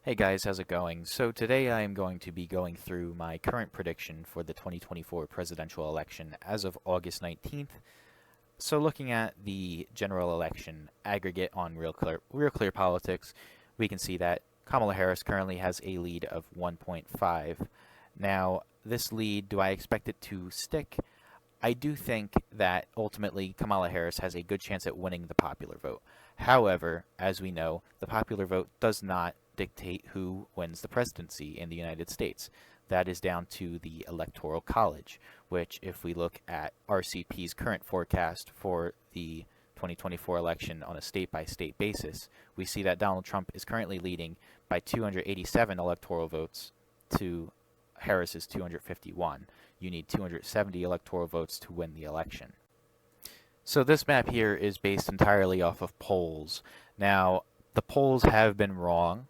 Hey guys, how's it going? So today I am going to be going through my current prediction for the 2024 presidential election as of August 19th. So looking at the general election aggregate on Real Clear Politics, we can see that Kamala Harris currently has a lead of 1.5. Now, this lead, do I expect it to stick? I do think that ultimately Kamala Harris has a good chance at winning the popular vote. However, as we know, the popular vote does not dictate who wins the presidency in the United States. That is down to the Electoral College, which, if we look at RCP's current forecast for the 2024 election on a state by state basis, we see that Donald Trump is currently leading by 287 electoral votes to Harris's 251. You need 270 electoral votes to win the election. So this map here is based entirely off of polls. Now, the polls have been wrong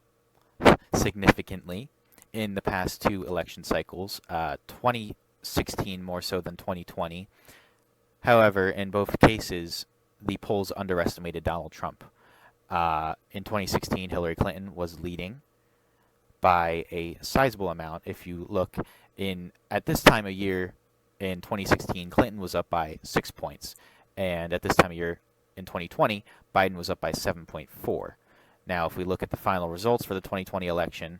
significantly in the past two election cycles, 2016 more so than 2020. However, in both cases, the polls underestimated Donald Trump. In 2016, Hillary Clinton was leading by a sizable amount. If you look at this time of year in 2016, Clinton was up by 6 points, and at this time of year in 2020, Biden was up by 7.4. Now, if we look at the final results for the 2020 election,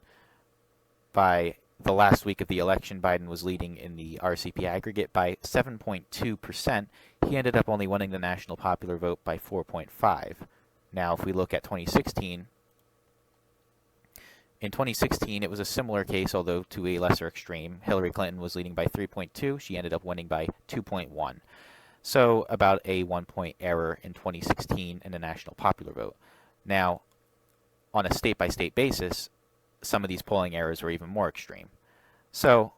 by the last week of the election, Biden was leading in the RCP aggregate by 7.2%. He ended up only winning the national popular vote by 4.5. Now, if we look at 2016, in 2016, it was a similar case, although to a lesser extreme. Hillary Clinton was leading by 3.2. She ended up winning by 2.1. So about a 1-point error in 2016 in the national popular vote. Now, on a state-by-state basis, some of these polling errors were even more extreme. So,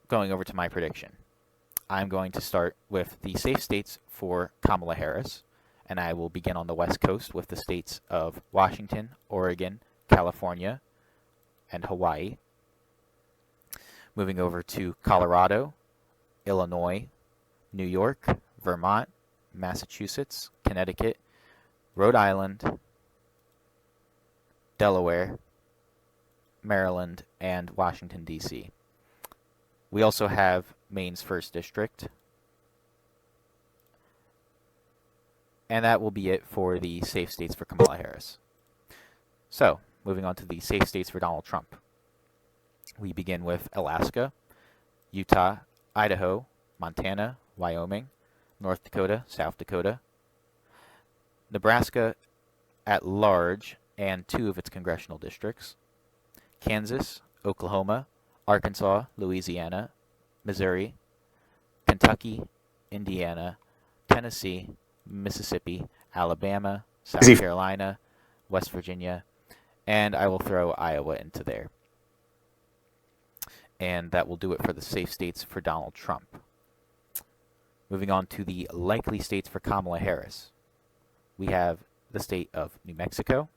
going over to my prediction, I'm going to start with the safe states for Kamala Harris, and I will begin on the West Coast with the states of Washington, Oregon, California, and Hawaii. Moving over to Colorado, Illinois, New York, Vermont, Massachusetts, Connecticut, Rhode Island, Delaware, Maryland, and Washington, D.C. We also have Maine's 1st District. And that will be it for the safe states for Kamala Harris. So, moving on to the safe states for Donald Trump. We begin with Alaska, Utah, Idaho, Montana, Wyoming, North Dakota, South Dakota, Nebraska at large and 2 of its congressional districts, Kansas, Oklahoma, Arkansas, Louisiana, Missouri, Kentucky, Indiana, Tennessee, Mississippi, Alabama, South Carolina, West Virginia, and I will throw Iowa into there. And that will do it for the safe states for Donald Trump. Moving on to the likely states for Kamala Harris. We have the state of New Mexico.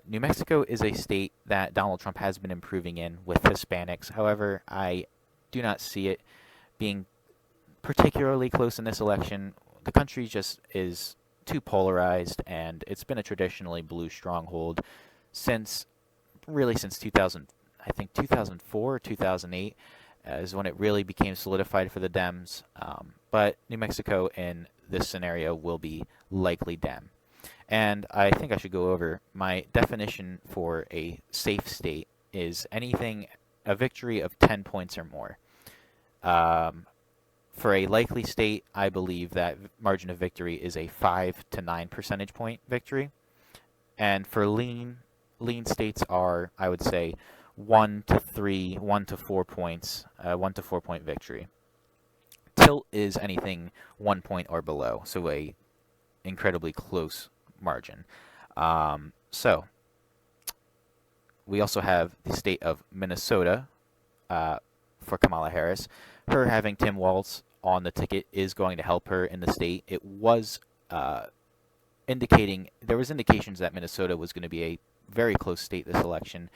New Mexico is a state that Donald Trump has been improving in with Hispanics. However, I do not see it being particularly close in this election. The country just is too polarized, and it's been a traditionally blue stronghold since 2000. I think 2004 or 2008 is when it really became solidified for the Dems. But New Mexico in this scenario will be likely Dem. And I think I should go over my definition for a safe state is a victory of 10 points or more. For a likely state, I believe that margin of victory is a 5 to 9 percentage point victory. And for lean states are, I would say, 1 to 3, 1 to 4 points, 1 to 4 point victory. Tilt is anything 1 point or below, so a incredibly close margin. So we also have the state of Minnesota for Kamala Harris. Her having Tim Walz on the ticket is going to help her in the state. It was there was indications that Minnesota was going to be a very close state this election,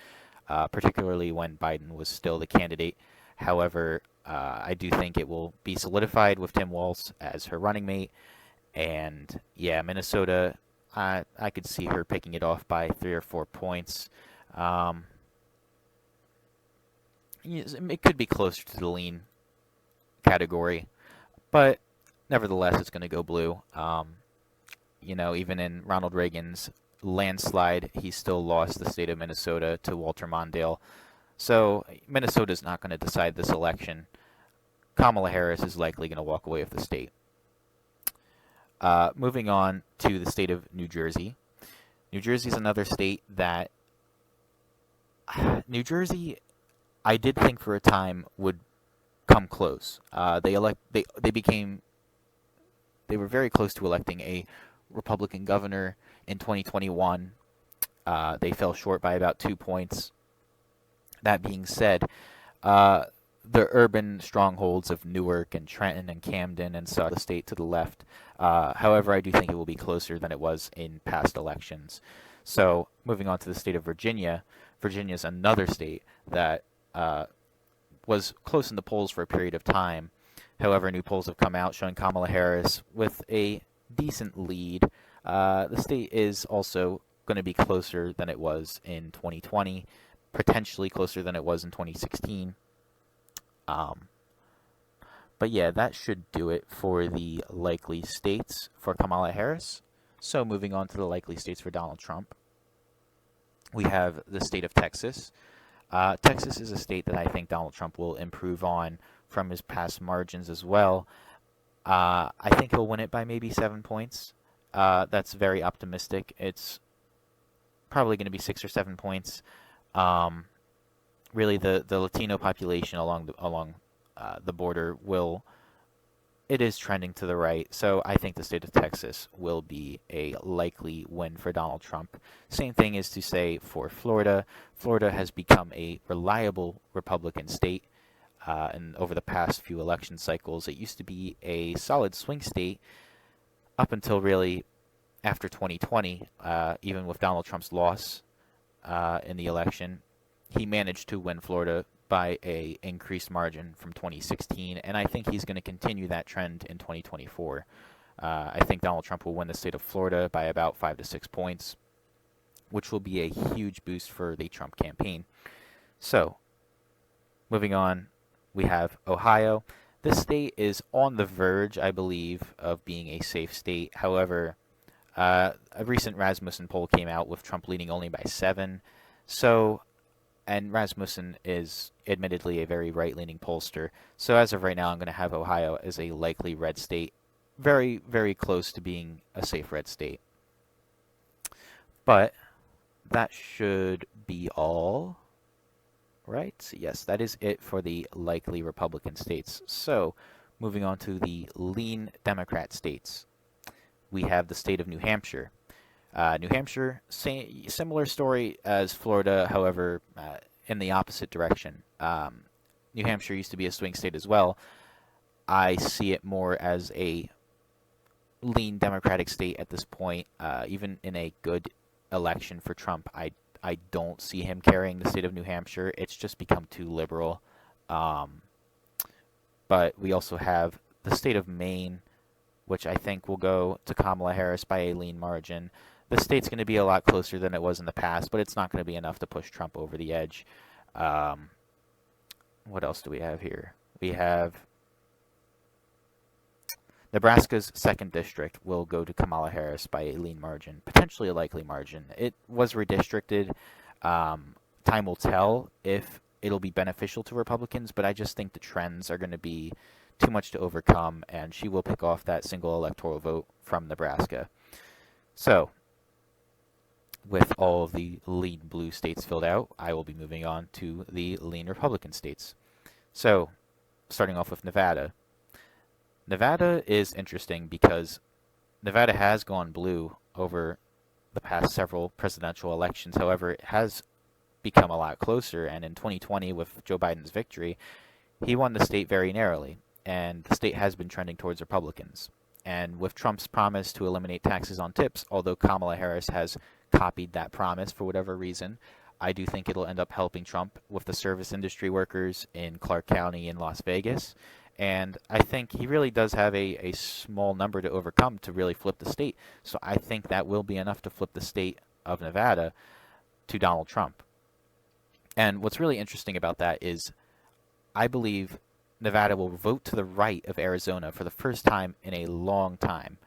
particularly when Biden was still the candidate. However, I do think it will be solidified with Tim Walz as her running mate. And yeah, Minnesota, I could see her picking it off by 3 or 4 points. Um, yes, it could be closer to the lean category, but nevertheless, it's going to go blue. Even in Ronald Reagan's landslide, he still lost the state of Minnesota to Walter Mondale. So Minnesota's not going to decide this election. Kamala Harris is likely going to walk away with the state. Moving on to the state of New Jersey. New Jersey is another state that New Jersey, I did think for a time would come close. They were very close to electing a Republican governor in 2021. They fell short by about 2 points. That being said, the urban strongholds of Newark and Trenton and Camden and so the state to the left. However, I do think it will be closer than it was in past elections. So moving on to the state of Virginia. Virginia is another state that was close in the polls for a period of time. However, new polls have come out showing Kamala Harris with a decent lead. The state is also going to be closer than it was in 2020, potentially closer than it was in 2016. But yeah, that should do it for the likely states for Kamala Harris. So moving on to the likely states for Donald Trump. We have the state of Texas. Texas is a state that I think Donald Trump will improve on from his past margins as well. I think he'll win it by maybe 7 points. That's very optimistic. It's probably going to be 6 or 7 points. Really, the Latino population along the border it is trending to the right, so I think the state of Texas will be a likely win for Donald Trump. Same thing is to say for Florida. Florida has become a reliable Republican state, and over the past few election cycles, it used to be a solid swing state up until really after 2020, even with Donald Trump's loss in the election. He managed to win Florida by a increased margin from 2016, and I think he's going to continue that trend in 2024. I think Donald Trump will win the state of Florida by about 5 to 6 points, which will be a huge boost for the Trump campaign. So, moving on, we have Ohio. This state is on the verge, I believe, of being a safe state. However, a recent Rasmussen poll came out with Trump leading only by 7. And Rasmussen is admittedly a very right-leaning pollster. So as of right now, I'm going to have Ohio as a likely red state. Very, very close to being a safe red state. But that should be all, right? Yes, that is it for the likely Republican states. So moving on to the lean Democrat states. We have the state of New Hampshire. New Hampshire, similar story as Florida, however, in the opposite direction. New Hampshire used to be a swing state as well. I see it more as a lean Democratic state at this point. Even in a good election for Trump, I don't see him carrying the state of New Hampshire. It's just become too liberal. But we also have the state of Maine, which I think will go to Kamala Harris by a lean margin. The state's going to be a lot closer than it was in the past, but it's not going to be enough to push Trump over the edge. What else do we have here? We have Nebraska's 2nd district will go to Kamala Harris by a lean margin, potentially a likely margin. It was redistricted. Time will tell if it'll be beneficial to Republicans, but I just think the trends are going to be too much to overcome, and she will pick off that single electoral vote from Nebraska. So, with all of the lean blue states filled out, I will be moving on to the lean Republican states. So, starting off with Nevada. Nevada is interesting because Nevada has gone blue over the past several presidential elections. However, it has become a lot closer, and in 2020, with Joe Biden's victory, he won the state very narrowly, and the state has been trending towards Republicans. And with Trump's promise to eliminate taxes on tips, although Kamala Harris has copied that promise for whatever reason, I do think it'll end up helping Trump with the service industry workers in Clark County in Las Vegas. And I think he really does have a small number to overcome to really flip the state. So I think that will be enough to flip the state of Nevada to Donald Trump. And what's really interesting about that is I believe Nevada will vote to the right of Arizona for the first time in a long time,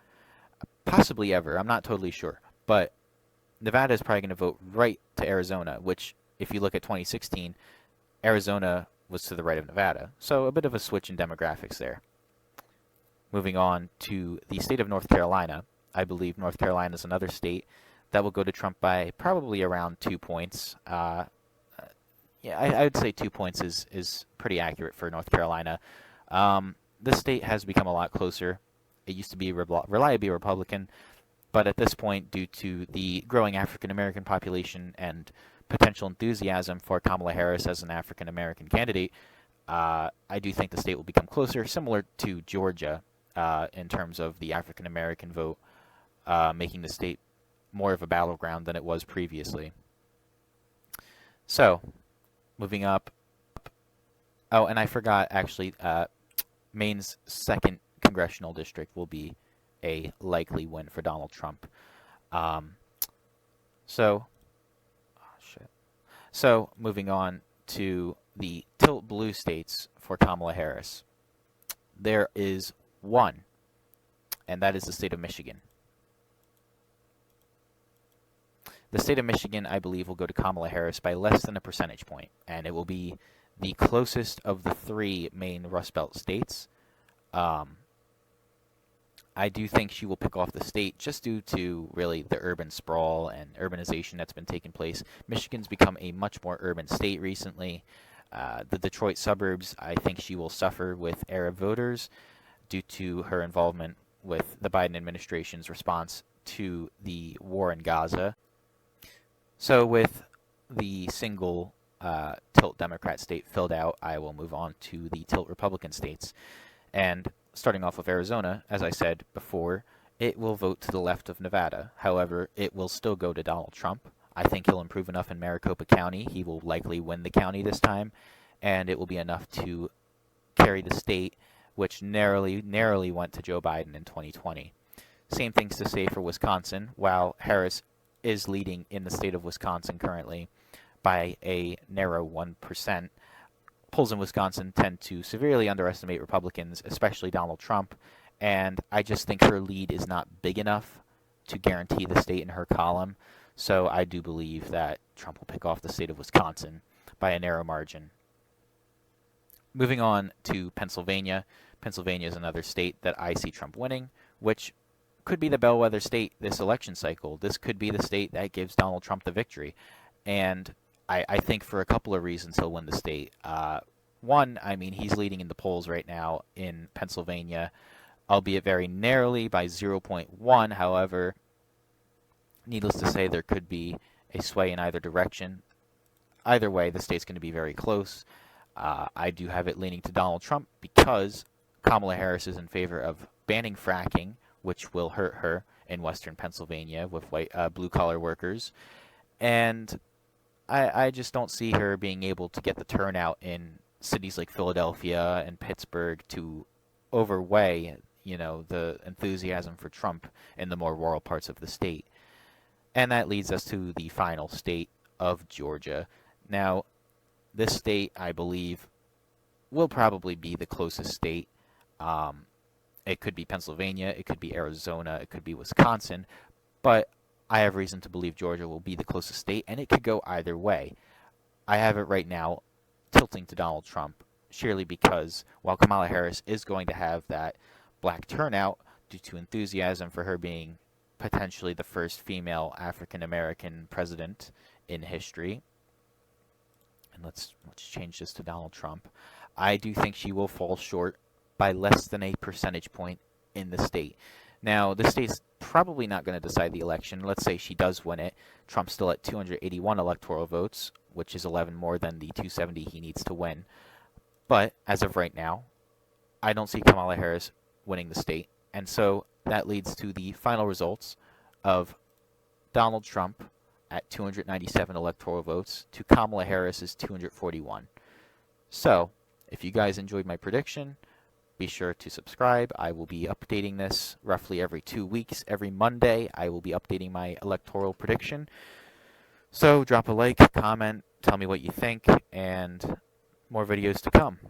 possibly ever. I'm not totally sure, but Nevada is probably going to vote right to Arizona, which, if you look at 2016, Arizona was to the right of Nevada. So a bit of a switch in demographics there. Moving on to the state of North Carolina, I believe North Carolina is another state that will go to Trump by probably around 2 points. Yeah, I would say 2 points is pretty accurate for North Carolina. This state has become a lot closer. It used to be reliably Republican, but at this point, due to the growing African American population and potential enthusiasm for Kamala Harris as an African American candidate, I do think the state will become closer, similar to Georgia in terms of the African American vote, making the state more of a battleground than it was previously. So, moving up. Oh, and I forgot, actually, Maine's 2nd congressional district will be a likely win for Donald Trump. So moving on to the tilt blue states for Kamala Harris. There is one, and that is the state of Michigan. The state of Michigan, I believe, will go to Kamala Harris by less than a percentage point, and it will be the closest of the 3 main Rust Belt states. I do think she will pick off the state just due to really the urban sprawl and urbanization that's been taking place. Michigan's become a much more urban state recently. The Detroit suburbs, I think she will suffer with Arab voters due to her involvement with the Biden administration's response to the war in Gaza. So with the single tilt Democrat state filled out, I will move on to the tilt Republican states. And starting off with Arizona, as I said before, it will vote to the left of Nevada. However, it will still go to Donald Trump. I think he'll improve enough in Maricopa County. He will likely win the county this time, and it will be enough to carry the state, which narrowly went to Joe Biden in 2020. Same things to say for Wisconsin. While Harris is leading in the state of Wisconsin currently by a narrow 1%, polls in Wisconsin tend to severely underestimate Republicans, especially Donald Trump, and I just think her lead is not big enough to guarantee the state in her column, so I do believe that Trump will pick off the state of Wisconsin by a narrow margin. Moving on to Pennsylvania. Pennsylvania is another state that I see Trump winning, which could be the bellwether state this election cycle. This could be the state that gives Donald Trump the victory, and I think for a couple of reasons he'll win the state. One, I mean, he's leading in the polls right now in Pennsylvania, albeit very narrowly by 0.1. However, needless to say, there could be a sway in either direction. Either way, the state's going to be very close. I do have it leaning to Donald Trump because Kamala Harris is in favor of banning fracking, which will hurt her in western Pennsylvania with blue-collar workers. And I just don't see her being able to get the turnout in cities like Philadelphia and Pittsburgh to overweigh, the enthusiasm for Trump in the more rural parts of the state. And that leads us to the final state of Georgia. Now, this state, I believe, will probably be the closest state. It could be Pennsylvania, it could be Arizona, it could be Wisconsin, but I have reason to believe Georgia will be the closest state, and it could go either way. I have it right now tilting to Donald Trump, sheerly because while Kamala Harris is going to have that black turnout due to enthusiasm for her being potentially the first female African-American president in history, and let's change this to Donald Trump, I do think she will fall short by less than a percentage point in the state. Now, the state's probably not going to decide the election. Let's say she does win it. Trump's still at 281 electoral votes, which is 11 more than the 270 he needs to win. But as of right now, I don't see Kamala Harris winning the state. And so that leads to the final results of Donald Trump at 297 electoral votes to Kamala Harris's 241. So, if you guys enjoyed my prediction, be sure to subscribe. I will be updating this roughly every 2 weeks. Every Monday, I will be updating my electoral prediction. So drop a like, comment, tell me what you think, and more videos to come.